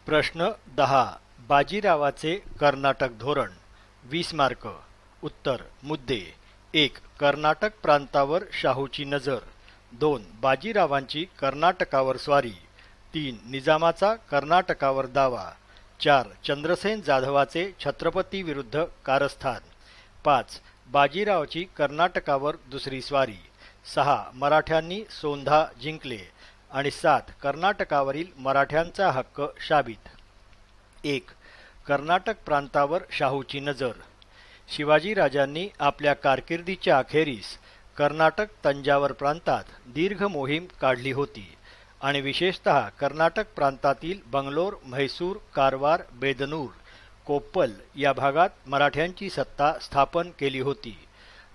प्रश्न 10. बाजीरावाचे कर्नाटक धोरण. 20 मार्क. उत्तर. मुद्दे. 1. कर्नाटक प्रांतावर शाहूची नजर. 2. बाजीरावांची कर्नाटकावर स्वारी. 3. निजामाचा कर्नाटकावर दावा. 4. चंद्रसेन जाधवाचे छत्रपती विरुद्ध कारस्थान. 5. बाजीरावची कर्नाटकावर दुसरी स्वारी. 6. मराठ्यांनी सोंधा जिंकले. आणि 7. कर्नाटकावरील मराठ्यांचा हक्क शाबित. 1. कर्नाटक प्रांतावर शाहूची नजर. शिवाजीराजांनी आपल्या कारकिर्दीच्या अखेरीस कर्नाटक तंजावर प्रांतात दीर्घ मोहीम काढली होती आणि विशेषतः कर्नाटक प्रांतातील बंगलोर, म्हैसूर, कारवार, बेदनूर, कोप्पल या भागात मराठ्यांची सत्ता स्थापन केली होती.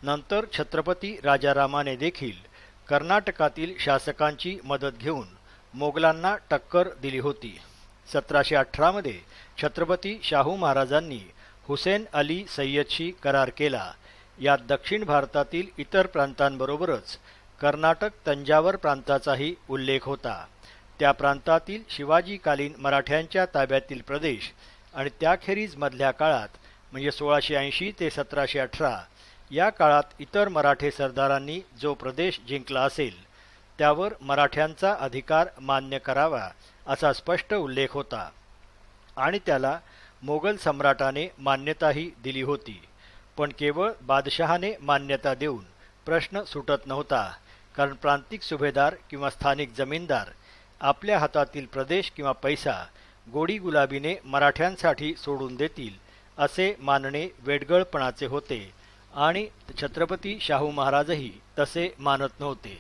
नंतर छत्रपती राजारामाने देखील कर्नाटकातील शासकांची मदत घेऊन मोगलांना टक्कर दिली होती. 1718 मध्ये छत्रपती शाहू महाराजांनी हुसेन अली सय्यदशी करार केला. यात दक्षिण भारतातील इतर प्रांतांबरोबरच कर्नाटक तंजावर प्रांताचाही उल्लेख होता. त्या प्रांतातील शिवाजीकालीन मराठ्यांच्या ताब्यातील प्रदेश आणि त्याखेरीज मधल्या काळात म्हणजे 1680 ते 1718 या काळात इतर मराठे सरदारांनी जो प्रदेश जिंकला असेल त्यावर मराठ्यांचा अधिकार मान्य करावा असा स्पष्ट उल्लेख होता आणि त्याला मोगल सम्राटाने मान्यताही दिली होती. पण केवळ बादशहाने मान्यता देऊन प्रश्न सुटत नव्हता, कारण प्रांतिक सुभेदार किंवा स्थानिक जमीनदार आपल्या हातातील प्रदेश किंवा पैसा गोडीगुलाबीने मराठ्यांसाठी सोडून देतील असे मानणे वेडगळपणाचे होते आणि छत्रपती शाहू महाराजही तसे मानत नव्हते.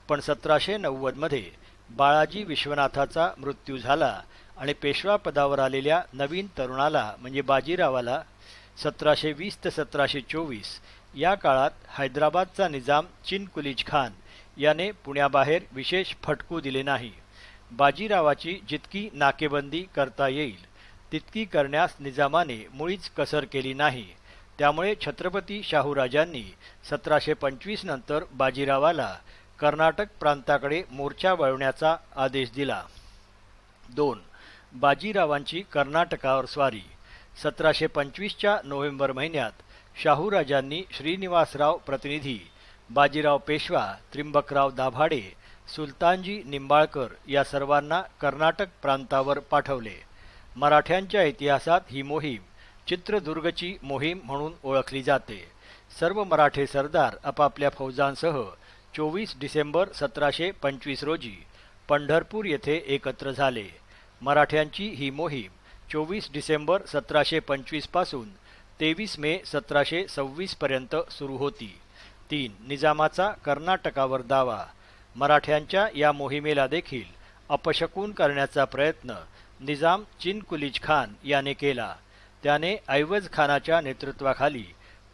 पण 1790 मध्ये बाळाजी विश्वनाथाचा मृत्यू झाला आणि पेशवा पदावर आलेल्या नवीन तरुणाला म्हणजे बाजीरावाला 1720 ते 1724 या काळात हैदराबादचा निजाम चिनकुलीज खान याने पुण्याबाहेर विशेष फटकू दिले नाही. बाजीरावाची जितकी नाकेबंदी करता येईल तितकी करण्यास निजामाने मुळीच कसर केली नाही. त्यामुळे छत्रपती शाहूराजांनी 1725 नंतर बाजीरावाला कर्नाटक प्रांताकडे मोर्चा वळवण्याचा आदेश दिला. 2. बाजीरावांची कर्नाटकावर स्वारी. 1725च्या नोव्हेंबर महिन्यात शाहूराजांनी श्रीनिवासराव प्रतिनिधी, बाजीराव पेशवा, त्रिंबकराव दाभाडे, सुलतानजी निंबाळकर या सर्वांना कर्नाटक प्रांतावर पाठवले. मराठ्यांच्या इतिहासात ही मोहीम चित्रदुर्गची मोहीम म्हणून ओळखली जाते. सर्व मराठे सरदार आपापल्या फौजांसह 24 डिसेंबर 1725 रोजी पंढरपूर येथे एकत्र झाले. मराठ्यांची ही मोहीम 24 डिसेंबर 1725 पासून 23 मे 1726 पर्यंत सुरू होती. 3. निजामाचा कर्नाटकावर दावा. मराठ्यांच्या या मोहिमेला देखील अपशकून करण्याचा प्रयत्न निजाम चिनकुलीज खान याने केला. त्याने ऐवज खानाच्या नेतृत्वाखाली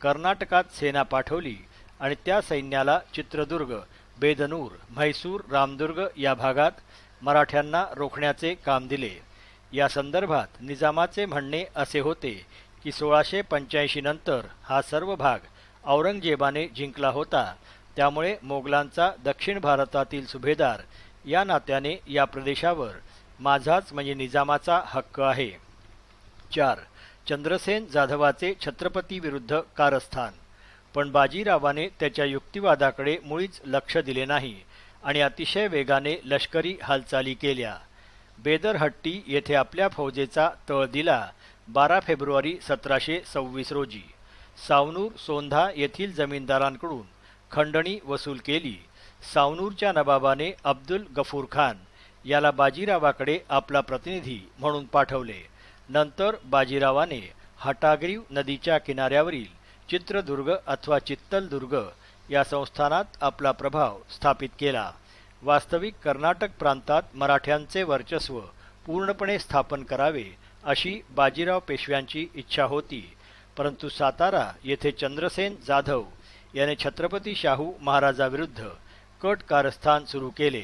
कर्नाटकात सेना पाठवली आणि त्या सैन्याला चित्रदुर्ग, बेदनूर, म्हैसूर, रामदुर्ग या भागात मराठ्यांना रोखण्याचे काम दिले. या संदर्भात निजामाचे म्हणणे असे होते की 1685 नंतर हा सर्व भाग औरंगजेबाने जिंकला होता, त्यामुळे मोगलांचा दक्षिण भारतातील सुभेदार या नात्याने या प्रदेशावर माझाच म्हणजे निजामाचा हक्क आहे. 4. चंद्रसेन जाधवाचे छत्रपती विरुद्ध कारस्थान. पण बाजीरावाने त्याच्या युक्तिवादाकडे मुळीच लक्ष दिले नाही आणि अतिशय वेगाने लष्करी हालचाली केल्या. बेदरहट्टी येथे आपल्या फौजेचा तळ दिला 12 फेब्रुवारी 1726 रोजी. सावनूर, सोंधा येथील जमीनदारांकडून खंडणी वसूल केली. सावनूरच्या नवाबाने अब्दुल गफूर खान याला बाजीरावाकडे आपला प्रतिनिधी म्हणून पाठवले. नंतर बाजीरावाने हटाग्रीव नदीच्या किनाऱ्यावरील चित्रदुर्ग अथवा चित्तलदुर्ग या संस्थानात आपला प्रभाव स्थापित केला. वास्तविक कर्नाटक प्रांतात मराठ्यांचे वर्चस्व पूर्णपणे स्थापन करावे अशी बाजीराव पेशव्यांची इच्छा होती, परंतु सातारा येथे चंद्रसेन जाधव याने छत्रपती शाहू महाराजाविरुद्ध कट कारस्थान सुरू केले.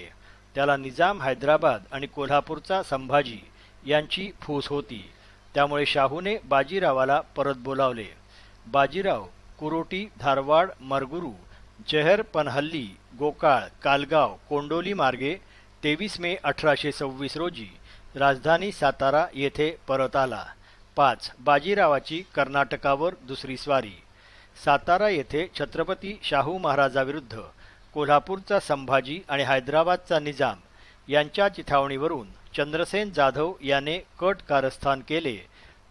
त्याला निजाम, हैदराबाद आणि कोल्हापूरचा संभाजी यांची फूस होती. त्यामुळे शाहूने बाजीरावाला परत बोलावले. बाजीराव कुरोटी, धारवाड, मरगुरू, जहर, पनहल्ली, गोकाळ, कालगाव, कोंडोली मार्गे 23 मे 1826 रोजी राजधानी सातारा येथे परत आला. 5. बाजीरावाची कर्नाटकावर दुसरी स्वारी. सातारा येथे छत्रपती शाहू महाराजाविरुद्ध कोल्हापूरचा संभाजी आणि हैदराबादचा निजाम यांच्या चिथावणीवरून चंद्रसेन जाधव याने कट कारस्थान केले.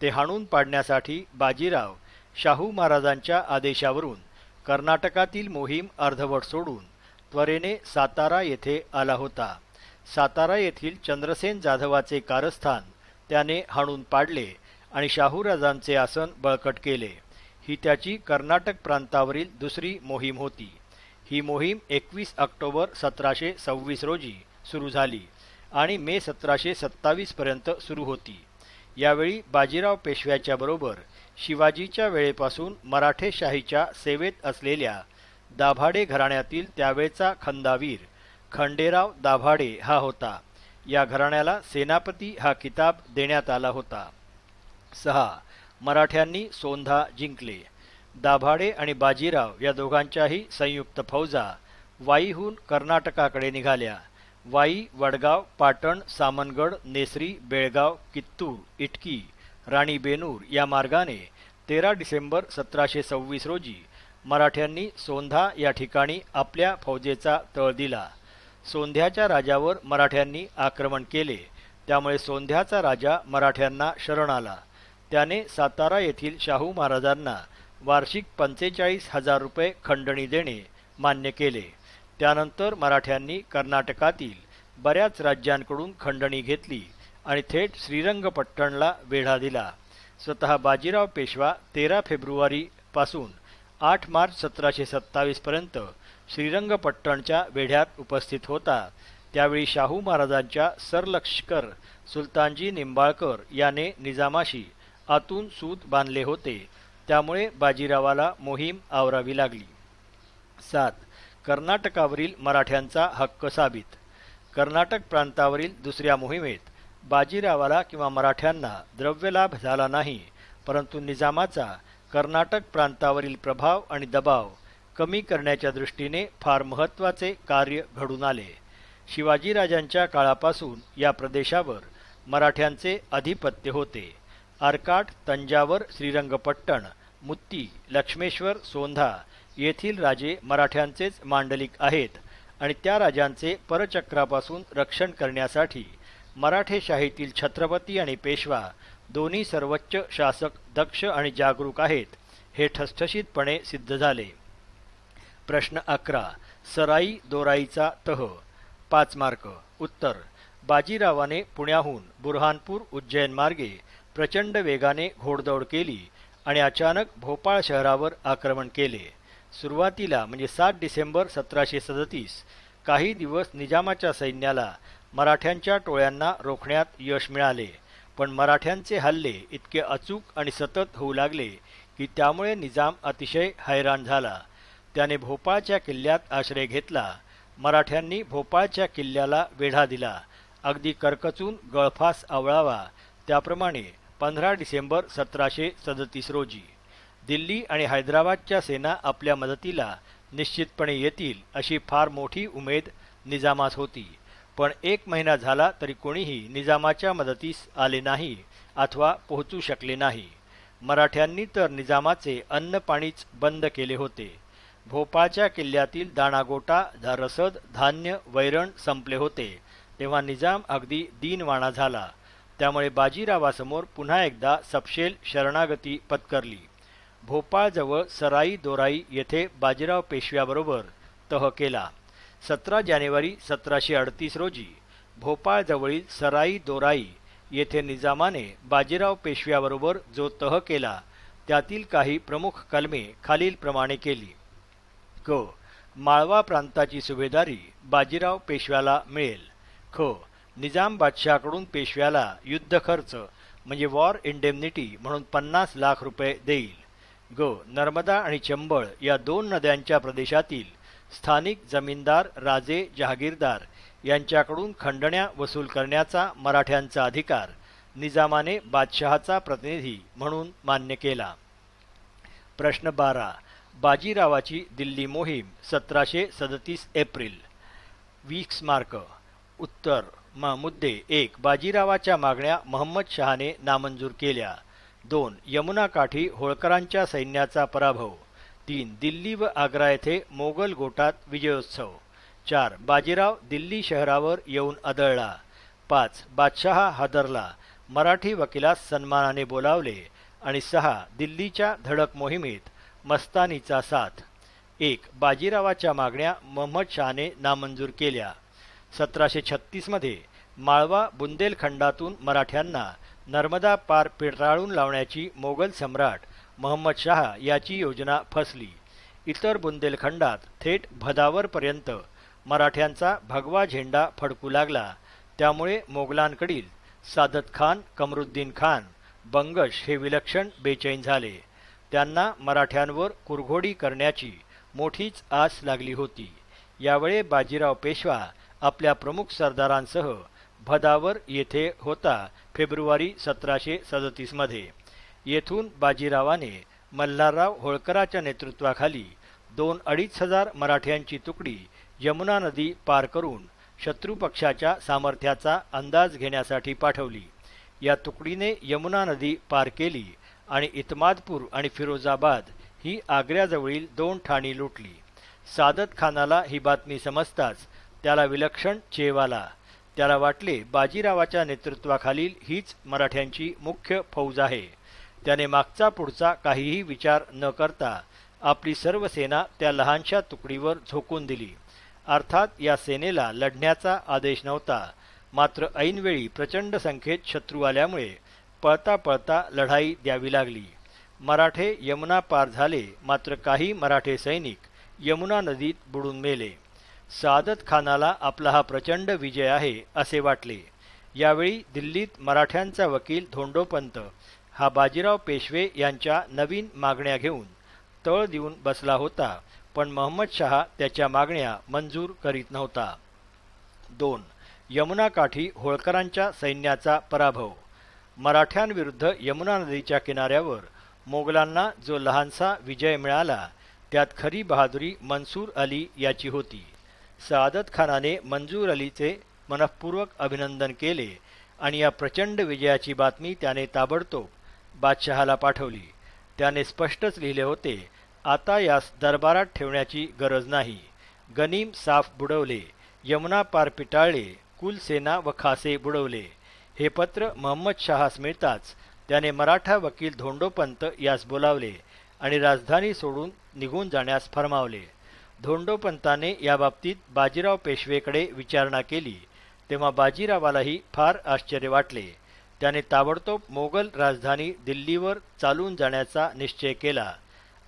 ते हाणून पाडण्यासाठी बाजीराव शाहू महाराजांच्या आदेशावरून कर्नाटकातील मोहीम अर्धवट सोडून त्वरेने सातारा येथे आला होता. सातारा येथील चंद्रसेन जाधवाचे कारस्थान त्याने हाणून पाडले आणि शाहूराजांचे आसन बळकट केले. ही त्याची कर्नाटक प्रांतावरील दुसरी मोहीम होती. ही मोहीम 21 ऑक्टोबर 1726 रोजी सुरू झाली आणि मे 1727 पर्यंत सुरू होती. यावेळी बाजीराव पेशव्याच्या बरोबर शिवाजीच्या वेळेपासून मराठेशाहीच्या सेवेत असलेल्या दाभाडे घराण्यातील त्यावेळचा खंदावीर खंडेराव दाभाडे हा होता. या घराण्याला सेनापती हा किताब देण्यात आला होता. 6. मराठ्यांनी सोंधा जिंकले. दाभाडे आणि बाजीराव या दोघांच्याही संयुक्त फौजा वाईहून कर्नाटकाकडे निघाल्या. वाई, वडगाव, पाटण, सामनगड, नेसरी, बेळगाव, कित्तूर, इटकी, राणीबेनूर या मार्गाने 13 डिसेंबर 1726 रोजी मराठ्यांनी सोंधा या ठिकाणी आपल्या फौजेचा तळ दिला. सोंध्याच्या राजावर मराठ्यांनी आक्रमण केले. त्यामुळे सोंध्याचा राजा मराठ्यांना शरण आला. त्याने सातारा येथील शाहू महाराजांना वार्षिक 45,000 रुपये खंडणी देणे मान्य केले. त्यानंतर मराठ्यांनी कर्नाटकातील बऱ्याच राज्यांकडून खंडणी घेतली आणि थेट श्रीरंगपट्टणला वेढा दिला. स्वतः बाजीराव पेशवा 13 फेब्रुवारी पासून 8 मार्च 1727 पर्यंत श्रीरंगपट्टणच्या वेढ्यात उपस्थित होता. त्यावेळी शाहू महाराजांच्या सरलष्कर सुलतानजी निंबाळकर याने निजामाशी आतून सूत बांधले होते. त्यामुळे बाजीरावाला मोहीम आवरावी लागली. 7. कर्नाटकावरील मराठ्यांचा हक्क साबित. कर्नाटक प्रांतावरील दुसऱ्या मोहिमेत बाजीरावाला किंवा मराठ्यांना द्रव्यलाभ झाला नाही, परंतु निजामाचा कर्नाटक प्रांतावरील प्रभाव आणि दबाव कमी करण्याच्या दृष्टीने फार महत्त्वाचे कार्य घडून आले. शिवाजीराजांच्या काळापासून या प्रदेशावर मराठ्यांचे अधिपत्य होते. आरकाट, तंजावर, श्रीरंगपट्टण, मुत्ती, लक्ष्मेश्वर, सोंधा येथील राजे मराठ्यांचेच मांडलिक आहेत आणि त्या राजांचे परचक्रापासून रक्षण करण्यासाठी मराठेशाहीतील छत्रपती आणि पेशवा दोन्ही सर्वोच्च शासक दक्ष आणि जागरूक आहेत हे ठसठशीतपणे सिद्ध झाले. प्रश्न 11. सराई दोराईचा तह. 5 मार्क. उत्तर. बाजीरावाने पुण्याहून बुरहानपूर उज्जैन मार्गे प्रचंड वेगाने घोडदौड केली आणि अचानक भोपाळ शहरावर आक्रमण केले. सुरुवातीला म्हणजे 7 डिसेंबर 1737 काही दिवस निजामाच्या सैन्याला मराठ्यांच्या टोळ्यांना रोखण्यात यश मिळाले, पण मराठ्यांचे हल्ले इतके अचूक आणि सतत होऊ लागले की त्यामुळे निजाम अतिशय हैराण झाला. त्याने भोपाळच्या किल्ल्यात आश्रय घेतला. मराठ्यांनी भोपाळच्या किल्ल्याला वेढा दिला. अगदी करकचून गळफास आवळावा त्याप्रमाणे 15 डिसेंबर 1737 रोजी दिल्ली आणि हैदराबादच्या सेना आपल्या मदतीला निश्चितपणे येतील अशी फार मोठी उमेद निजामास होती. पण 1 महिना झाला तरी कोणीही निजामाच्या मदतीस आले नाही अथवा पोहोचू शकले नाही. मराठ्यांनी तर निजामाचे अन्न पाणीच बंद केले होते. भोपाळच्या किल्ल्यातील दाणागोटा, रसद, धान्य, वैरण संपले होते. तेव्हा निजाम अगदी दीनवाणा झाला. त्यामुळे बाजीरावासमोर पुन्हा एकदा सपशेल शरणागती पत्करली. भोपाळजवळ सराई दोराई येथे बाजीराव पेशव्याबरोबर तह केला. 17 जानेवारी 1738 रोजी भोपाळजवळील सराई दोराई येथे निजामाने बाजीराव पेशव्याबरोबर जो तह केला त्यातील काही प्रमुख कलमे खालीलप्रमाणे केली. क. माळवा प्रांताची सुभेदारी बाजीराव पेशव्याला मिळेल. ख. निजाम बादशाहकडून पेशव्याला युद्ध खर्च म्हणजे वॉर इंडेमनिटी म्हणून 50 लाख रुपये देईल. ग. नर्मदा आणि चंबळ या 2 नद्यांच्या प्रदेशातील स्थानिक जमीनदार, राजे, जहागीरदार यांच्याकडून खंडण्या वसूल करण्याचा मराठ्यांचा अधिकार निजामाने बादशहाचा प्रतिनिधी म्हणून मान्य केला. प्रश्न 12. बाजीरावाची दिल्ली मोहीम 1737 एप्रिल. 20 मार्क. उत्तर. मुद्दे 1. बाजीरावाच्या मागण्या महम्मद शहाने नामंजूर केल्या. 2. यमुना काठी होळकरांच्या सैन्याचा पराभव. 3. दिल्ली व आग्रा येथे मोगल गोटात विजयोत्सव. 4. बाजीराव दिल्ली शहरावर येऊन आदळला. 5. बादशहा हादरला, मराठी वकिलास सन्मानाने बोलावले. आणि 6. दिल्लीच्या धडक मोहिमेत मस्तानीचा साथ. 1. बाजीरावाच्या मागण्या महम्मद शहाने नामंजूर केल्या. 1736 मध्ये माळवा बुंदेलखंडातून मराठ्यांना नर्मदा पार पिटाळून लावण्याची मोगल सम्राट महम्मद शहा याची योजना फसली. इतर बुंदेलखंडात थेट भदावरपर्यंत मराठ्यांचा भगवा झेंडा फडकू लागला. त्यामुळे मोगलांकडील सादत खान, कमरुद्दीन खान, बंगश हे विलक्षण बेचैन झाले. त्यांना मराठ्यांवर कुरघोडी करण्याची मोठीच आस लागली होती. यावेळी बाजीराव पेशवा आपल्या प्रमुख सरदारांसह भदावर येथे होता. फेब्रुवारी 1737 मध्ये येथून बाजीरावाने मल्हारराव होळकराच्या नेतृत्वाखाली 2-2.5 हजार मराठ्यांची तुकडी यमुना नदी पार करून शत्रुपक्षाच्या सामर्थ्याचा अंदाज घेण्यासाठी पाठवली. या तुकडीने यमुना नदी पार केली आणि इतमादपूर आणि फिरोजाबाद ही आग्र्याजवळील 2 ठाणी लुटली. सादत खानाला ही बातमी समजताच त्याला विलक्षण चेव आला. त्याला वाटले बाजीरावाच्या नेतृत्वाखालील हीच मराठ्यांची मुख्य फौज आहे. त्याने मागचा पुढचा काहीही विचार न करता आपली सर्व सेना त्या लहानशा तुकडीवर झोकून दिली. अर्थात या सेनेला लढण्याचा आदेश नव्हता. मात्र ऐनवेळी प्रचंड संख्येत शत्रू आल्यामुळे पळता पळता लढाई द्यावी लागली. मराठे यमुना पार झाले, मात्र काही मराठे सैनिक यमुना नदीत बुडून मेले. सादत खानाला आपला हा प्रचंड विजय आहे असे वाटले. यावेळी दिल्लीत मराठ्यांचा वकील धोंडोपंत हा बाजीराव पेशवे यांच्या नवीन मागण्या घेऊन तळ देऊन बसला होता. पण महम्मद शहा त्याच्या मागण्या मंजूर करीत नव्हता. 2. यमुना काठी होळकरांच्या सैन्याचा पराभव. मराठ्यांविरुद्ध यमुना नदीच्या किनाऱ्यावर मोगलांना जो लहानसा विजय मिळाला त्यात खरी बहादुरी मंसूर अली याची होती. सादत खानाने मंजूर अलीचे मनःपूर्वक अभिनंदन केले आणि या प्रचंड विजयाची बातमी त्याने ताबडतोब बादशहाला पाठवली. त्याने स्पष्टच लिहिले होते, आता यास दरबारात ठेवण्याची गरज नाही. गनीम साफ बुडवले, यमुना पार पिटाळले, कुलसेना व खासे बुडवले. हे पत्र महम्मद शहास मिळताच त्याने मराठा वकील धोंडोपंत यास बोलावले आणि राजधानी सोडून निघून जाण्यास फरमावले. धोंडोपंताने याबाबतीत बाजीराव पेशवेकडे विचारणा केली तेव्हा बाजीरावालाही फार आश्चर्य वाटले. त्याने ताबडतोब मोगल राजधानी दिल्लीवर चालून जाण्याचा निश्चय केला.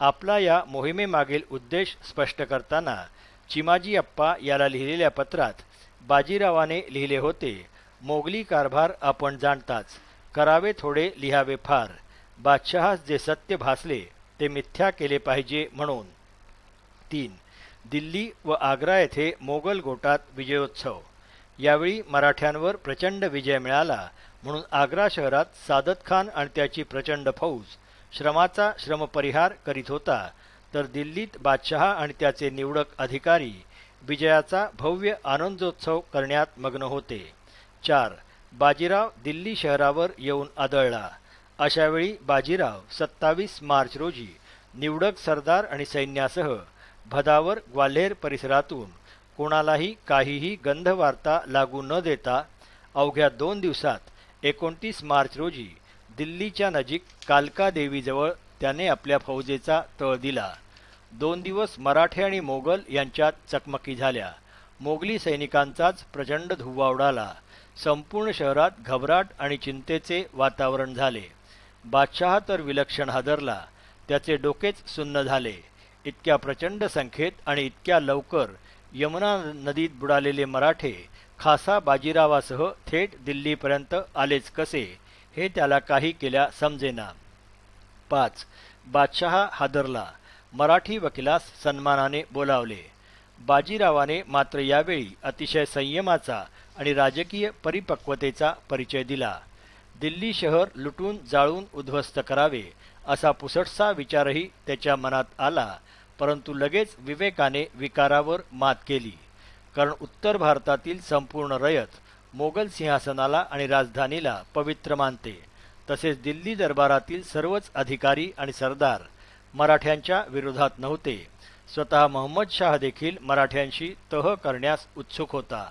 आपला या मोहिमेमागील उद्देश स्पष्ट करताना चिमाजी अप्पा याला लिहिलेल्या पत्रात बाजीरावाने लिहिले होते, मोगली कारभार आपण जाणताच, करावे थोडे लिहावे फार. बादशहास जे सत्य भासले ते मिथ्या केले पाहिजे म्हणून. 3. दिल्ली व आग्रा येथे मोगल गोटात विजयोत्सव. यावेळी मराठ्यांवर प्रचंड विजय मिळाला म्हणून आग्रा शहरात सादत खान आणि त्याची प्रचंड फौज श्रमाचा श्रमपरिहार करीत होता, तर दिल्लीत बादशहा आणि त्याचे निवडक अधिकारी विजयाचा भव्य आनंदोत्सव करण्यात मग्न होते. 4. बाजीराव दिल्ली शहरावर येऊन आदळला. अशावेळी बाजीराव 27 मार्च रोजी निवडक सरदार आणि सैन्यासह भदावर ग्वाल्हेर परिसरातून कोणालाही काहीही गंधवार्ता लागू न देता अवघ्या 2 दिवसात 29 मार्च रोजी दिल्लीच्या नजीक कालका देवीजवळ त्याने आपल्या फौजेचा तळ दिला. 2 दिवस मराठे आणि मोगल यांच्यात चकमकी झाल्या. मोगली सैनिकांचाच प्रचंड धुव्वा उडाला. संपूर्ण शहरात घबराट आणि चिंतेचे वातावरण झाले. बादशहा तर विलक्षण हादरला. त्याचे डोकेच सुन्न झाले. इतक्या प्रचंड संख्येत आणि इतक्या लवकर यमुना नदीत बुडालेले मराठे खासा बाजीरावासह थेट दिल्लीपर्यंत आलेच कसे हे त्याला काही केल्या समजेना. 5. बादशहा हादरला, मराठी वकिलास सन्मानाने बोलावले. बाजीरावाने मात्र यावेळी अतिशय संयमाचा आणि राजकीय परिपक्वतेचा परिचय दिला. दिल्ली शहर लुटून जाळून उद्ध्वस्त करावे असा पुसटसा विचारही त्याच्या मनात आला, परंतु लगेच विवेकाने विकारावर मात केली. कारण उत्तर भारतातील संपूर्ण रयत मोगल सिंहासनाला आणि राजधानीला पवित्र मानते. तसेच दिल्ली दरबारातील सर्वच अधिकारी आणि सरदार मराठ्यांच्या विरोधात नव्हते. स्वतः मोहम्मद शाह देखील मराठ्यांशी तह करण्यास उत्सुक होता.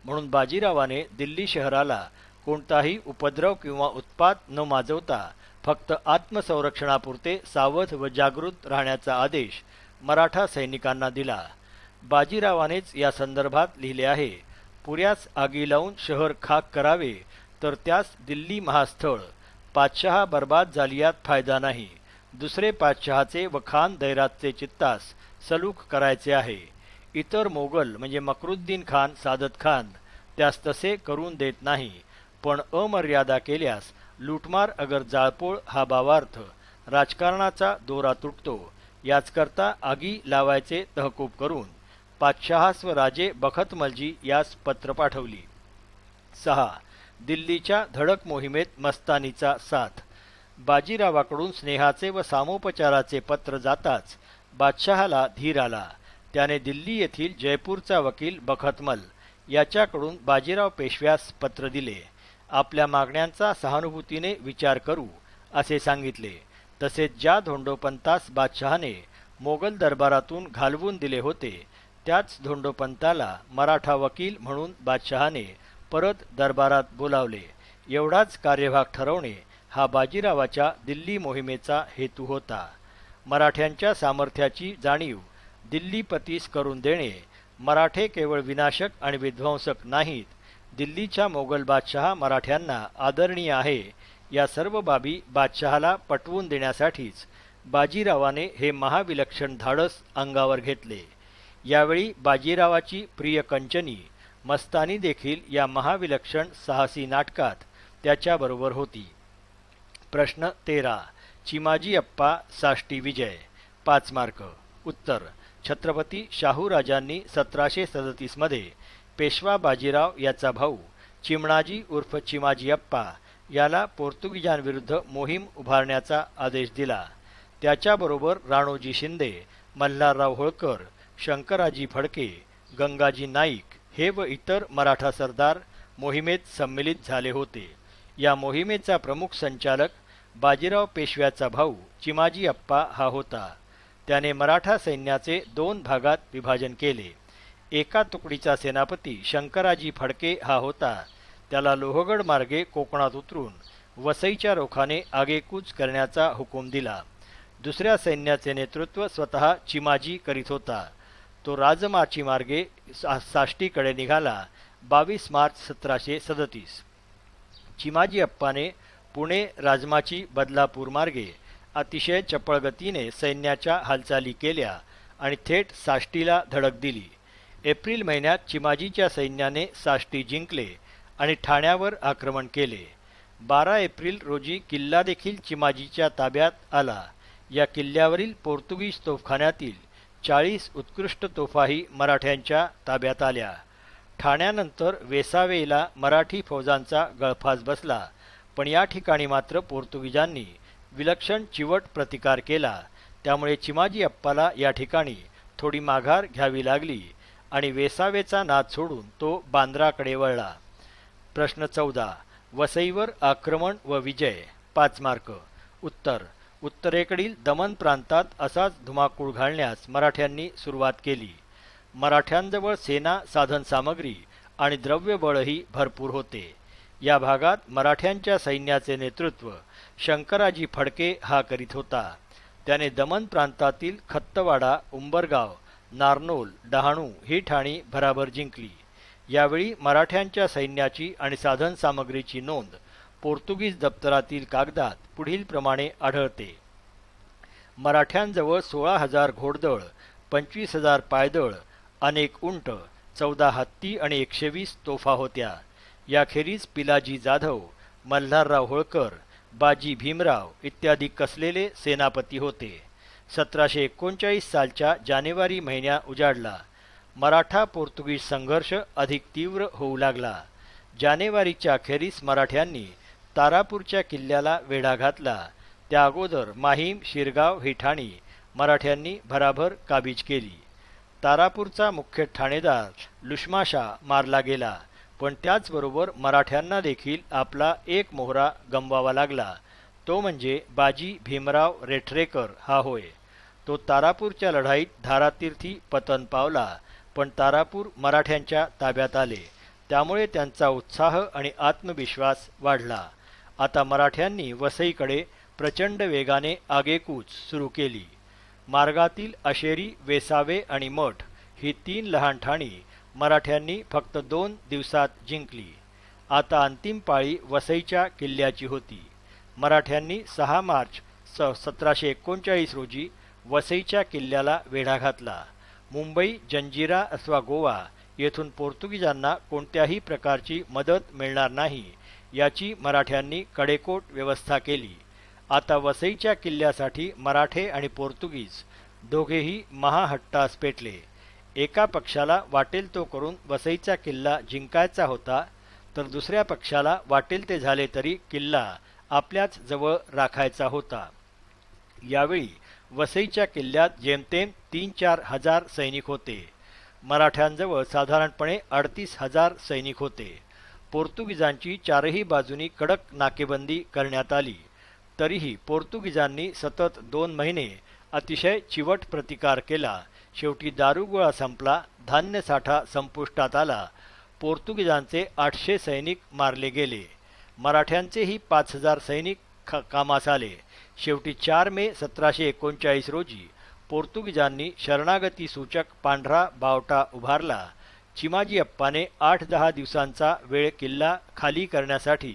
म्हणून बाजीरावाने दिल्ली शहराला कोणताही उपद्रव किंवा उत्पात न माजवता फक्त आत्मसंरक्षणापुरते सावध व जागृत राहण्याचा आदेश मराठा सैनिकांना दिला. बाजीरावानेच या संदर्भात लिहिले आहे, पुऱ्यास आगी लावून शहर खाक करावे, तर त्यास दिल्ली महास्थळ. पातशहा बर्बाद झालियात फायदा नाही. दुसरे पातशहाचे व खान दैरातचे चित्तास सलूख करायचे आहे. इतर मोगल म्हणजे मकरुद्दीन खान, सादत खान त्यास तसे करून देत नाही. पण अमर्यादा केल्यास लूटमार अगर जाळपोळ हा भावार्थ राजकारणाचा दोरा तुटतो. याचकरता आगी लावायचे तहकूब करून पातशहास व राजे बखतमलजी यास पत्र पाठवली. 6. दिल्लीच्या धडक मोहिमेत मस्तानीचा साथ. बाजीरावाकडून स्नेहाचे व सामोपचाराचे पत्र जाताच बादशहाला धीर आला. त्याने दिल्ली येथील जयपूरचा वकील बखतमल याच्याकडून बाजीराव पेशव्यास पत्र दिले. आपल्या मागण्यांचा सहानुभूतीने विचार करू असे सांगितले. तसेच ज्या धोंडोपंतास बादशहाने मोगल दरबारातून घालवून दिले होते, त्याच धोंडोपंताला मराठा वकील म्हणून बादशहाने परत दरबारात बोलावले. एवढाच कार्यभाग ठरवणे हा बाजीरावाच्या दिल्ली मोहिमेचा हेतू होता. मराठ्यांच्या सामर्थ्याची जाणीव दिल्लीपतीस करून देणे. मराठे केवळ विनाशक आणि विध्वंसक नाहीत, दिल्लीच्या मोगल बादशहा मराठ्यांना आदरणीय आहे, या सर्व बाबी बादशहाला पटवून देण्यासाठीच बाजीरावाने हे महाविलक्षण धाडस अंगावर घेतले. यावेळी बाजीरावाची प्रिय कंचनी मस्तानी देखील या महाविलक्षण साहसी नाटकात त्याच्याबरोबर होती. प्रश्न 13. चिमाजी अप्पा साष्टी विजय. 5 मार्क. उत्तर. छत्रपती शाहूराजांनी 1737 मध्ये पेशवा बाजीराव याचा भाऊ चिमणाजी उर्फ चिमाजी अप्पा याला पोर्तुगीजांविरुद्ध मोहीम उभारण्याचा आदेश दिला. त्याच्याबरोबर राणोजी शिंदे, मल्हारराव होळकर, शंकराजी फडके, गंगाजी नाईक हे व इतर मराठा सरदार मोहिमेत सम्मिलित झाले होते. या मोहिमेचा प्रमुख संचालक बाजीराव पेशव्याचा भाऊ चिमाजी अप्पा हा होता. त्याने मराठा सैन्याचे 2 भागात विभाजन केले. एका तुकडीचा सेनापती शंकराजी फडके हा होता. त्याला लोहगड मार्गे कोकणात उतरून वसईच्या रोखाने आगेकूच करण्याचा हुकूम दिला. दुसऱ्या सैन्याचे नेतृत्व स्वतः चिमाजी करीत होता. तो राजमाची मार्गे साष्टीकडे निघाला. 22 मार्च 1737. चिमाजी अप्पाने पुणे राजमाची बदलापूर मार्गे अतिशय चपळ गतीने सैन्याच्या हालचाली केल्या आणि थेट साष्टीला धडक दिली. एप्रिल महिन्यात चिमाजीच्या सैन्याने साष्टी जिंकले आणि ठाण्यावर आक्रमण केले. 12 एप्रिल रोजी किल्ला देखील चिमाजीच्या ताब्यात आला. या किल्ल्यावरील पोर्तुगीज तोफखान्यातील 40 उत्कृष्ट तोफाही मराठ्यांच्या ताब्यात आल्या. ठाण्यानंतर वेसावेला मराठी फौजांचा गळफास बसला, पण या ठिकाणी मात्र पोर्तुगीजांनी विलक्षण चिवट प्रतिकार केला. त्यामुळे चिमाजी अप्पाला या ठिकाणी थोडी माघार घ्यावी लागली आणि वेसावेचा नाद सोडून तो बांद्राकडे वळला. प्रश्न 14. वसईवर आक्रमण व विजय. 5 मार्क. उत्तर. उत्तरेकडील दमण प्रांतात असाच धुमाकूळ घालण्यास मराठ्यांनी सुरुवात केली. मराठ्यांजवळ सेना, साधनसामग्री आणि द्रव्यबळही भरपूर होते. या भागात मराठ्यांच्या सैन्याचे नेतृत्व शंकराजी फडके हा करीत होता. त्याने दमण प्रांतातील खत्तवाडा, उंबरगाव, नारनोल, डहाणू ही ठाणी भराभर जिंकली. यावेळी मराठ्यांच्या सैन्याची आणि साधनसामग्रीची नोंद पोर्तुगीज दप्तरातील कागदात पुढीलप्रमाणे आढळते. मराठ्यांजवळ 16,000 घोडदळ, 25,000 पायदळ, अनेक उंट, 14 हत्ती आणि 120 तोफा होत्या. याखेरीज पिलाजी जाधव, मल्हारराव होळकर, बाजी भीमराव इत्यादी कसलेले सेनापती होते. 1739 सालच्या जानेवारी महिन्या उजाडला. मराठा पोर्तुगीज संघर्ष अधिक तीव्र होऊ लागला. जानेवारीच्या अखेरीस मराठ्यांनी तारापूरच्या किल्ल्याला वेढा घातला. त्या अगोदर माहीम, शिरगाव ही ठाणी मराठ्यांनी भराभर काबीज केली. तारापूरचा मुख्य ठाणेदार लुष्माशा मारला गेला, पण त्याचबरोबर मराठ्यांना देखील आपला एक मोहरा गमवावा लागला, तो म्हणजे बाजी भीमराव रेठरेकर हा होय. तो तारापूरच्या लढाईत धारातीर्थी पतन पावला, पण तारापूर मराठ्यांच्या ताब्यात आले. त्यामुळे त्यांचा उत्साह आणि आत्मविश्वास वाढला. आता मराठ्यांनी वसईकडे प्रचंड वेगाने आगेकूच सुरू केली. मार्गातील अशेरी, वेसावे आणि मठ ही 3 लहान ठाणी मराठ्यांनी फक्त 2 दिवसात जिंकली. आता अंतिम पाळी वसईच्या किल्ल्याची होती. मराठ्यांनी 6 मार्च 1739 रोजी वसईच्या किल्ल्याला वेढा घातला. मुंबई, जंजिरा अथवा गोवा येथून पोर्तुगीजांना कोणत्याही प्रकारची मदत मिळणार नाही याची मराठ्यांनी कडेकोट व्यवस्था केली. आता वसईच्या किल्ल्यासाठी मराठे आणि पोर्तुगीज दोघेही महाहट्टास पेटले. एका पक्षाला वाटेल तो करून वसईचा किल्ला जिंकायचा होता, तर दुसऱ्या पक्षाला वाटेल ते झाले तरी किल्ला आपल्याच जवळ राखायचा होता. यावेळी वसईच्या किल्ल्यात जेमतेम 3-4 हजार सैनिक होते. मराठ्यांजवळ साधारणपणे 38,000 सैनिक होते. पोर्तुगीजांची चारही बाजूनी कडक नाकेबंदी करण्यात आली. तरीही पोर्तुगीजांनी सतत 2 महिने अतिशय चिवट प्रतिकार केला. शेवटी दारुगोळा संपला, धान्यसाठा संपुष्टात आला. पोर्तुगीजांचे 800 सैनिक मारले गेले. मराठ्यांचेही 5,000 सैनिक कामास आले. शेवटी 4 मे 1739 रोजी पोर्तुगीजांनी शरणागती सूचक पांढरा बावटा उभारला. चिमाजी अप्पाने 8-10 दिवसांचा वेळ किल्ला खाली करण्यासाठी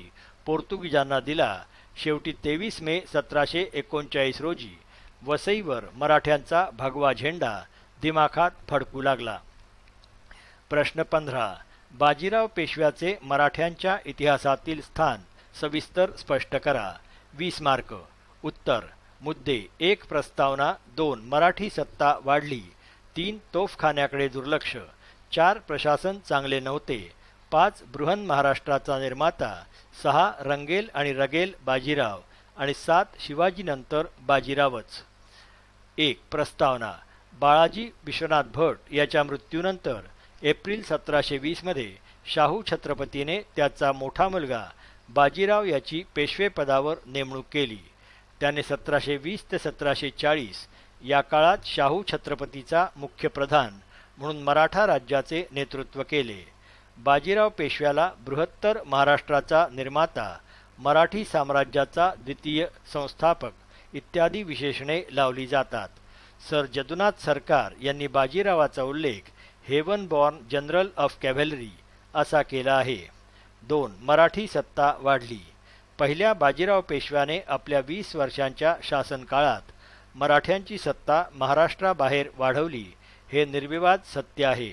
पोर्तुगीजांना दिला. शेवटी 23 मे 1739 रोजी वसईवर मराठ्यांचा भगवा झेंडा दिमाखात फडकू लागला. प्रश्न 15. बाजीराव पेशव्याचे मराठ्यांच्या इतिहासातील स्थान सविस्तर स्पष्ट करा. 20 मार्क. उत्तर. मुद्दे. 1 प्रस्तावना. 2 मराठी सत्ता वाढली. 3 तोफखान्याकडे दुर्लक्ष. 4 प्रशासन चांगले नव्हते. 5 बृहन महाराष्ट्राचा निर्माता. 6 रंगेल आणि रगेल बाजीराव आणि 7 शिवाजीनंतर बाजीरावच. 1 प्रस्तावना. बाळाजी विश्वनाथ भट याच्या मृत्यूनंतर एप्रिल 1720 मध्ये शाहू छत्रपतीने त्याचा मोठा मुलगा बाजीराव याची पेशवेपदावर नेमणूक केली. त्याने 1720 ते 1740 या काळात शाहू छत्रपतीचा मुख्य प्रधान म्हणून मराठा राज्याचे नेतृत्व केले. बाजीराव पेशव्याला बृहत्तर महाराष्ट्राचा निर्माता, मराठी साम्राज्याचा द्वितीय संस्थापक इत्यादी विशेषणे लावली जातात. सर जदुनाथ सरकार यांनी बाजीरावाचा उल्लेख heaven born general of cavalry असा केला आहे. 2 मराठी सत्ता वाढली. पहिल्या बाजीराव पेशव्याने आपल्या 20 वर्षांच्या शासनकाळात मराठ्यांची सत्ता महाराष्ट्राबाहेर वाढवली हे निर्विवाद सत्य आहे.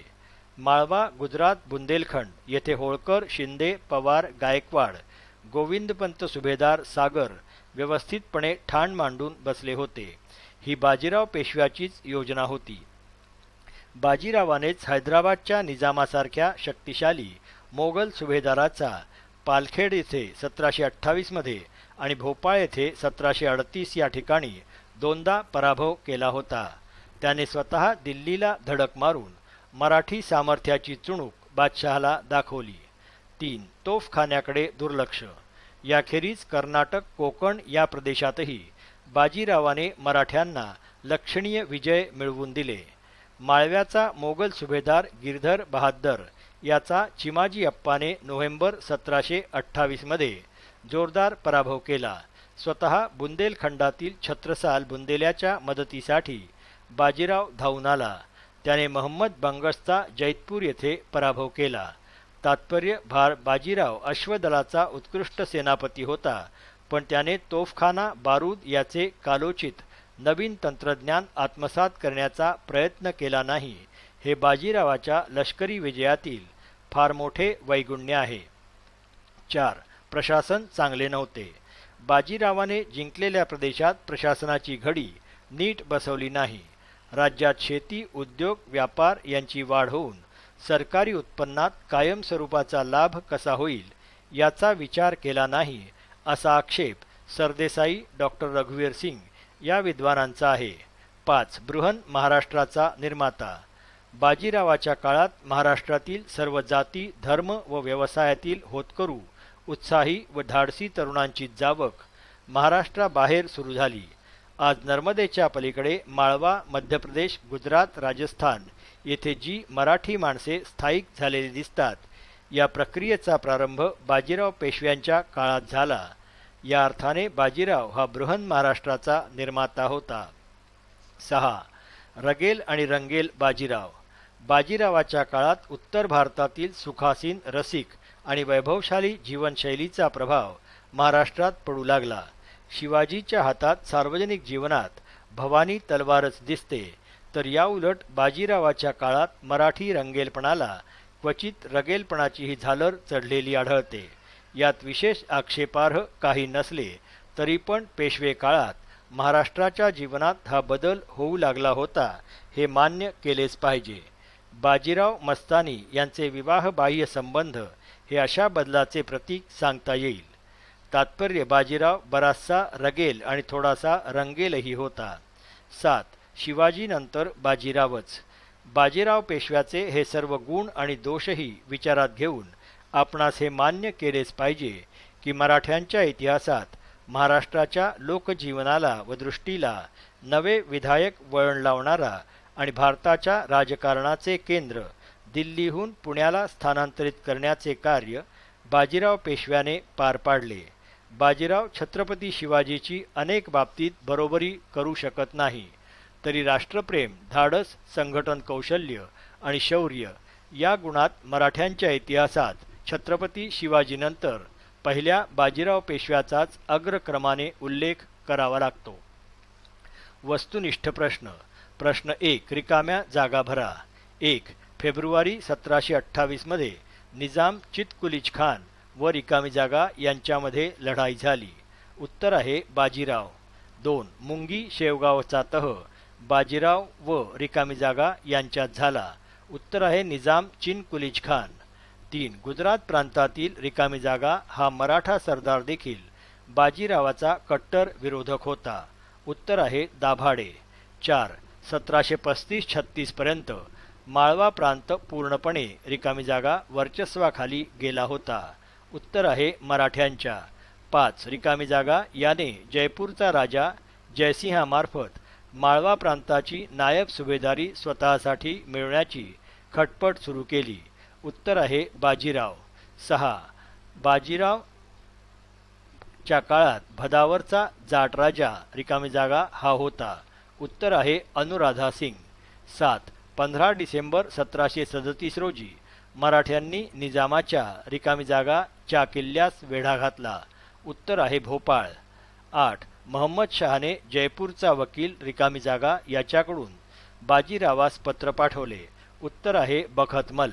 माळवा, गुजरात, बुंदेलखंड येथे होळकर, शिंदे, पवार, गायकवाड, गोविंदपंत सुभेदार, सागर व्यवस्थितपणे ठाण मांडून बसले होते. ही बाजीराव पेशव्याचीच योजना होती. बाजीरावानेच हैदराबादच्या निजामासारख्या शक्तिशाली मोगल सुभेदाराचा पालखेड येथे 1728 मध्ये आणि भोपाळ येथे 1738 या ठिकाणी 2दा पराभव केला होता. त्याने स्वतः दिल्लीला धडक मारून मराठी सामर्थ्याची चुणूक बादशहाला दाखवली. 3 तोफखान्याकडे दुर्लक्ष. याखेरीज कर्नाटक, कोकण या प्रदेशातही बाजीरावाने मराठ्यांना लक्षणीय विजय मिळवून दिले. माळव्याचा मोगल सुभेदार गिरधर बहाद्दर याचा चिमाजी अप्पाने नोव्हेंबर 1728 मध्ये जोरदार पराभव केला. स्वतः बुंदेलखंडातील छत्रसाल बुंदेल्याच्या मदतीसाठी बाजीराव धावून आला. त्याने महम्मद बंगसचा जैतपूर येथे पराभव केला. तात्पर्य बाजीराव अश्वदलाचा उत्कृष्ट सेनापती होता, पण त्याने तोफखाना, बारूद याचे कालोचित नवीन तंत्रज्ञान आत्मसात करण्याचा प्रयत्न केला नाही. हे बाजीरावाच्या लष्करी विजयातील फार मोठे वैगुण्य आहे. 4 प्रशासन चांगले नव्हते. बाजीरावाने जिंकलेल्या प्रदेशात प्रशासनाची घडी नीट बसवली नाही. राज्यात शेती, उद्योग, व्यापार यांची वाढ होऊन सरकारी उत्पन्नात कायम स्वरूपाचा लाभ कसा होईल याचा विचार केला नाही, असा आक्षेप सरदेसाई, डॉक्टर रघुवीर सिंग या विद्वानांचा आहे. 5 बृहन महाराष्ट्राचा निर्माता. बाजीरावाच्या काळात महाराष्ट्रातील सर्व जाती, धर्म व व्यवसायातील होतकरू, उत्साही व धाडसी तरुणांची जावक महाराष्ट्राबाहेर सुरू झाली. आज नर्मदेच्या पलीकडे माळवा, मध्य प्रदेश, गुजरात, राजस्थान येथे जी मराठी माणसे स्थायिक झालेली दिसतात, या प्रक्रियेचा प्रारंभ बाजीराव पेशव्यांच्या काळात झाला. या अर्थाने बाजीराव हा बृहन महाराष्ट्राचा निर्माता होता. 6. रगेल आणि रंगेल बाजीराव. बाजीरावाच्या काळात उत्तर भारतातील सुखासीन, रसिक आणि वैभवशाली जीवनशैलीचा प्रभाव महाराष्ट्रात पडू लागला. शिवाजीच्या हातात सार्वजनिक जीवनात भवानी तलवारच दिसते, तर याउलट बाजीरावाच्या काळात मराठी रंगेलपणाला क्वचित रगेलपणाचीही झालर चढलेली आढळते. यात विशेष आक्षेपार्ह काही नसले तरी पण पेशवे काळात महाराष्ट्राच्या जीवनात हा बदल होऊ लागला होता, हे मान्य केलेच पाहिजे. बाजीराव मस्तानी यांचे विवाहबाह्य संबंध हे अशा बदलाचे प्रतीक सांगता येईल. तात्पर्य बाजीराव बराचसा रगेल आणि थोडासा रंगेलही होता. 7. शिवाजीनंतर बाजीरावच. बाजीराव पेशव्याचे हे सर्व गुण आणि दोषही विचारात घेऊन आपणास हे मान्य केलेच पाहिजे की मराठ्यांच्या इतिहासात महाराष्ट्राच्या लोकजीवनाला व दृष्टीला नवे विधायक वळण लावणारा आणि भारताच्या राजकारणाचे केंद्र दिल्लीहून पुण्याला स्थानांतरित करण्याचे कार्य बाजीराव पेशव्याने पार पाडले. बाजीराव छत्रपती शिवाजीची अनेक बाबतीत बरोबरी करू शकत नाही, तरी राष्ट्रप्रेम, धाडस, संघटन कौशल्य आणि शौर्य या गुणात मराठ्यांच्या इतिहासात छत्रपती शिवाजीनंतर पहिल्या बाजीराव पेशव्याचाच अग्रक्रमाने उल्लेख करावा लागतो. वस्तुनिष्ठ प्रश्न. प्रश्न 1. रिकाम्या जागा भरा. 1. फेब्रुवारी 1728 मध्ये निजाम, चितकुलीच खान व रिकामी जागा यांच्यामध्ये लढाई झाली. उत्तर आहे बाजीराव. 2. मुंगी शेवगावचा तह बाजीराव व रिकामी जागा यांच्यात झाला. उत्तर आहे निजाम, चिनकुलीच खान. 3. गुजरात प्रांतातील रिकामी जागा हा मराठा सरदार देखील बाजीरावाचा कट्टर विरोधक होता. उत्तर आहे दाभाडे. 4. 1735-36 पर्यंत माळवा प्रांत पूर्णपणे रिकामी जागा वर्चस्वाखाली गेला होता. उत्तर आहे मराठ्यांच्या. 5. रिकामी जागा याने जयपूरचा राजा जयसिंहामार्फत माळवा प्रांताची नायब सुभेदारी स्वतःसाठी मिळवण्याची खटपट सुरू केली. उत्तर आहे बाजीराव. 6. बाजीराव च्या काळात भदावरचा जाट राजा रिकामी जागा हा होता. उत्तर आहे अनुराधा सिंग. 7. 15 डिसेंबर 1737 रोजी मराठ्यांनी निजामाच्या रिकामी जागा च्या किल्ल्यास वेढा घातला. उत्तर आहे भोपाळ. 8. महम्मद शहाने जयपूरचा वकील रिकामी जागा याच्याकडून बाजीरावास पत्र पाठवले. उत्तर आहे बखतमल.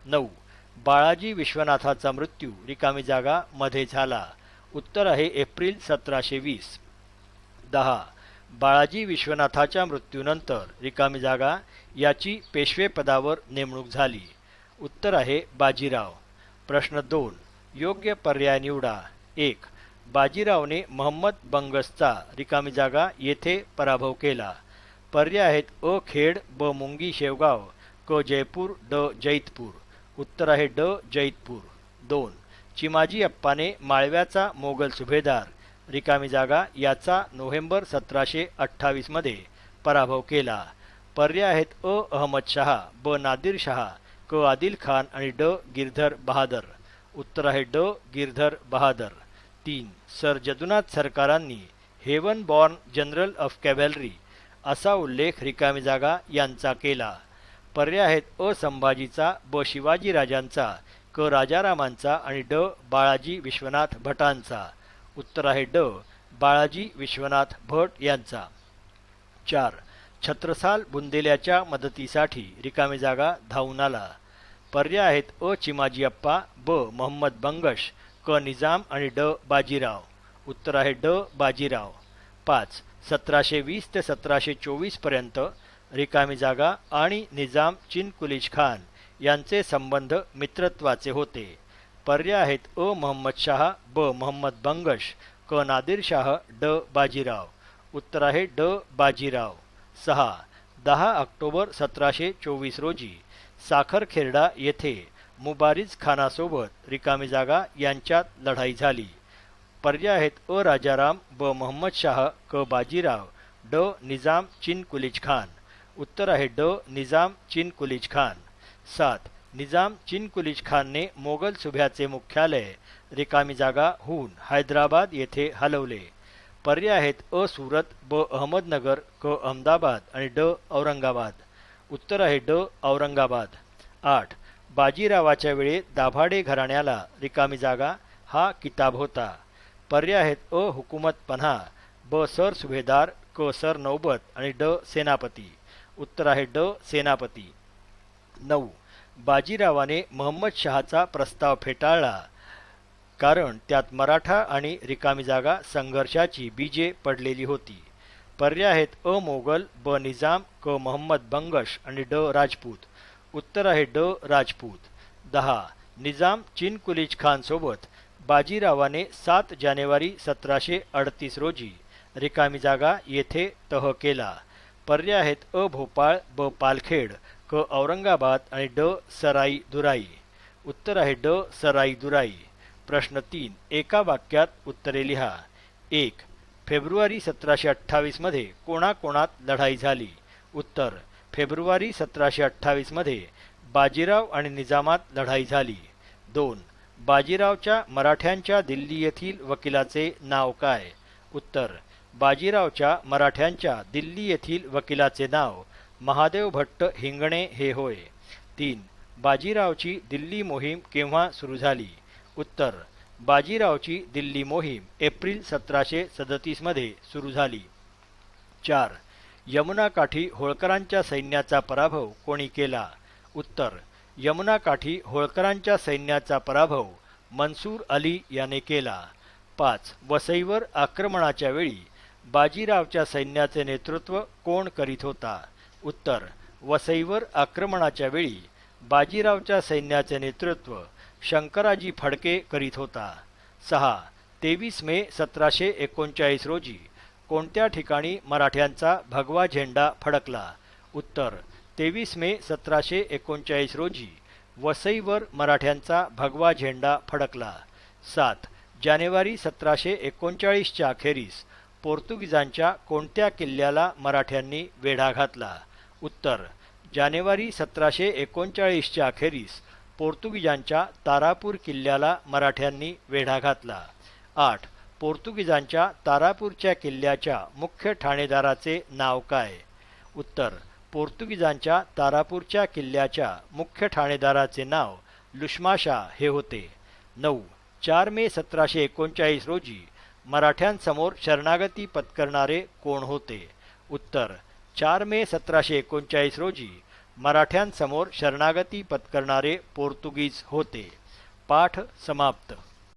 9. बाळाजी विश्वनाथाचा मृत्यू रिकामी जागा मध्ये झाला. उत्तर आहे एप्रिल 1720. 10. बाळाजी विश्वनाथाच्या मृत्यूनंतर रिकामी जागा याची पेशवेपदावर नेमणूक झाली. उत्तर आहे बाजीराव. प्रश्न 2. योग्य पर्याय निवडा. 1. बाजीरावने महम्मद बंगसचा रिकामी जागा येथे पराभव केला. पर्याय आहेत अ. खेड, ब. मुंगी शेवगाव, क. जयपूर, ड. जैतपूर. उत्तर आहे ड. जैतपूर. 2. चिमाजी अप्पाने माळव्याचा मोगल सुभेदार रिकामी जागा याचा नोव्हेंबर 1728 मध्ये पराभव केला. पर्याय आहेत अ. अहमद शहा, ब. नादिर शहा, क. आदिल खान आणि ड. गिरधर बहादर. उत्तर आहे ड. गिरधर बहादर. 3. सर जदुनाथ सरकारांनी हेवन बॉर्न जनरल ऑफ कॅव्हॅलरी असा उल्लेख रिकामी जागा यांचा केला. पर्याय आहेत अ. संभाजीचा, ब. शिवाजीराजांचा, क. राजारामांचा आणि ड. बाळाजी विश्वनाथ भटांचा. उत्तर आहे ड. बाळाजी विश्वनाथ भट यांचा. 4. छत्रसाल बुंदेल्याच्या मदतीसाठी रिकामी जागा धावून आला. पर्याय आहेत अ. चिमाजी अप्पा, ब. महम्मद बंगश, क. निजाम आणि ड. बाजीराव. उत्तर आहे ड. बाजीराव. 5. 1720 ते 1724 पर्यंत रिकामी जागा आणि निजाम चिनकुलीच खान यांचे संबंध मित्रत्वाचे होते. पर्याय आहेत अ. महम्मद शाह, ब. महम्मद बंगश, क. नादिर शाह, ड. बाजीराव. उत्तर आहे ड. बाजीराव. 6. 10 ऑक्टोबर 1724 रोजी साखरखेर्डा येथे मुबारिज खानासोबत रिकामी जागा यांच्यात लढाई झाली. पर्याय आहेत अ. राजाराम, ब. मोहम्मद शाह, क. बाजीराव, ड. निजाम चिन कुलीज खान. उत्तर आहे ड. निजाम चिन कुलीज खान. 7. निजाम चिन कुलीज खानने मोगल सुभ्याचे मुख्यालय रिकामी जागा हून हैदराबाद येथे हलवले. पर्याय आहेत अ. सुरत, ब. अहमदनगर, क. अहमदाबाद आणि ड. औरंगाबाद. उत्तर आहे ड. औरंगाबाद. 8. बाजीरावाच्या वेळी दाभाडे घराण्याला रिकामी जागा हा किताब होता. पर्याय आहेत अ. हुकूमत पन्हा, ब. सर सुभेदार, क. सर नौबत आणि ड. सेनापती. उत्तर आहे ड. सेनापती. 9. बाजीरावाने मोहम्मद शहाचा प्रस्ताव फेटाळला कारण त्यात मराठा आणि रिकामी जागा संघर्षाची बीजे पडलेली होती. पर्याय आहेत अ. मोगल, ब. निजाम, क. मोहम्मद बंगश आणि ड. राजपूत. उत्तर आहे ड. राजपूत. 10. निजाम चिन कुलीज खान सोबत बाजीरावाने 7 जानेवारी 1738 रोजी रिकामी जागा येथे तह केला. पर्याय आहेत अ. भोपाळ, ब. पालखेड, क. औरंगाबाद आणि ड. सराई दुराई. उत्तर आहे ड. सराई दुराई. प्रश्न 3. एका वाक्यात उत्तरे लिहा. 1. फेब्रुवारी 1728 मध्ये कोणाकोणात लढाई झाली? उत्तर: फेब्रुवारी 1728 मध्ये बाजीराव आणि निजामात लढाई झाली. 2. बाजीरावच्या मराठ्यांच्या दिल्ली येथील वकिलाचे नाव काय? उत्तर: बाजीरावच्या मराठ्यांच्या दिल्ली येथील वकिलाचे नाव महादेव भट्ट हिंगणे हे होय. 3. बाजीरावची दिल्ली मोहीम केव्हा सुरू झाली? उत्तर: बाजीरावची दिल्ली मोहीम एप्रिल 1737 मध्ये सुरू झाली. 4. यमुनाकाठी होळकरांच्या सैन्याचा पराभव कोणी केला? उत्तर: यमुनाकाठी होळकरांच्या सैन्याचा पराभव मनसूर अली याने केला. 5. वसईवर आक्रमणाच्या वेळी बाजीरावच्या सैन्याचे नेतृत्व कोण करीत होता? उत्तर: वसईवर आक्रमणाच्या वेळी बाजीरावच्या सैन्याचे नेतृत्व शंकराजी फडके करीत होता. 6. 23 मे 1739 रोजी कोणत्या ठिकाणी मराठ्यांचा भगवा झेंडा फडकला? उत्तर: 23 मे 1739 रोजी वसईवर मराठ्यांचा भगवा झेंडा फडकला. 7. जानेवारी 1739 च्या अखेरीस पोर्तुगीजांच्या कोणत्या किल्ल्याला मराठ्यांनी वेढा घातला? उत्तर: जानेवारी 1739 च्या अखेरीस पोर्तुगीजांच्या तारापूर किल्ल्याला मराठ्यांनी वेढा घातला. 8. पोर्तुगीजांच्या तारापूरच्या किल्ल्याच्या मुख्य ठाणेदाराचे नाव काय? उत्तर: पोर्तुगीजांच्या तारापूरच्या किल्ल्याच्या मुख्य ठाणेदाराचे नाव लुश्माशा हे होते. 9. 4 मे 1739 रोजी मराठ्यांसमोर शरणागती पत्करणारे कोण होते? उत्तर: 4 मे 1739 रोजी मराठ्यांसमोर शरणागती पत्करणारे पोर्तुगीज होते. पाठ समाप्त.